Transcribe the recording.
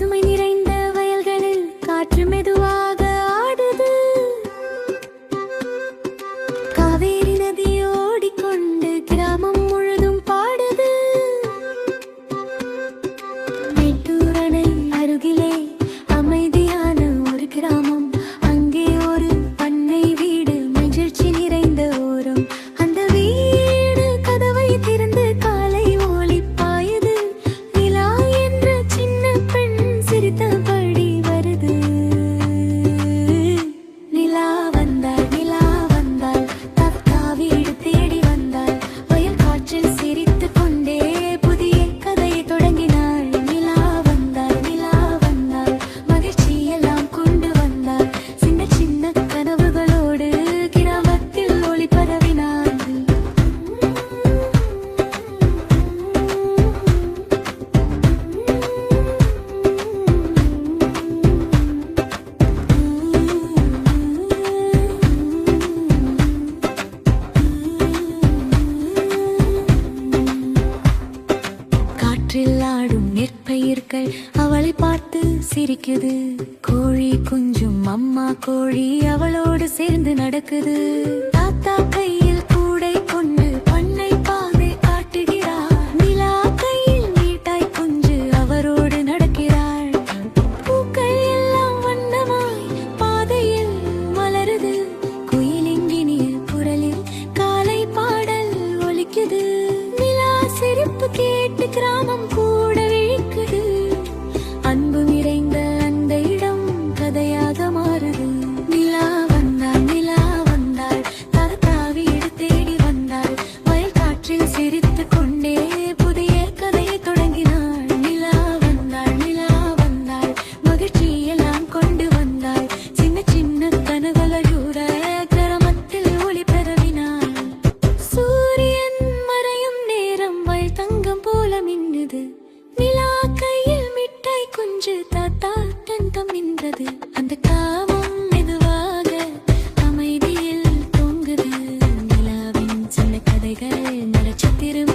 பசுமை நிறைந்த வயல்களில் காற்று மெதுவாக ஆடுது. காவேரி நதி ஓடிக்கொண்டு கிராமம் முழுதும் பாடுது. மேட்டூர் அணை அருகிலே அமைதியான ஒரு கிராமம். அங்கே ஒரு பண்ணை வீடு, மகிழ்ச்சி நிறைந்த ஓரம். அந்த வீடு கதவை திறந்து காலை ஒளி பாயுது. நிலா என்ற சின்ன பெண் சிரித்தபடி வருது. நிலா வந்தாள், நிலா வந்தாள், தாத்தா வீடு தேடி வந்தாள். வயல் காற்றில் சிரித்துக் கொண்டே புதிய கதையை தொடங்கினாள். நிலா வந்தாள், நிலா வந்தாள், மகிழ்ச்சியெல்லாம் கொண்டு வந்தாள். சின்ன சின்ன கனவுகளோடு கிராமத்தில் ஒளி பரவினாள். காற்றில் ஆடும் நெற்பயிர்கள் அவளை பார்த்து சிரிக்குது. கோழி குஞ்சும் அம்மா கோழி அவளோடு சேர்ந்து நடக்குது. தாத்தா கையில் கூடை கொண்டு பண்ணை பாதை காட்டுகிறார். நிலா கையில் நீட்டாய் குஞ்சு அவரோடு நடக்கிறாள். பூக்கள் எல்லாம் வண்ணமாய் பாதையில் மலருது. குயிலின் இனிய குரலில் காலை பாடல் ஒலிக்குது. நிலா சிரிப்பு கேட்டு கிராமம் கூட விழிக்குது. அன்பு நிறைந்த அந்த இடம் கதையாக மாறுது. நிலா வந்தாள், நிலா வந்தாள், தாத்தா வீடு தேடி வந்தாள். வயல் காற்றில் சிரித்துக் கொண்டே புதிய கதையை தொடங்கினாள். நிலா வந்தாள், நிலா வந்தாள், மகிழ்ச்சியெல்லாம் கொண்டு வந்தாள். சின்ன சின்ன கனவுகளூர கிராமத்தில் ஒளி பரவினாள். சூரியன் மறையும் நேரம் வயல் தங்கம் போல மின்னுது. நிலா கையில் மிட்டாய் குஞ்சு தாத்தா தந்தம் நின்றது. அந்த காமம் மெதுவாக அமைதியில் தூங்குது. நிலாவின் சின்ன கதைகள் நட்சத்திரம்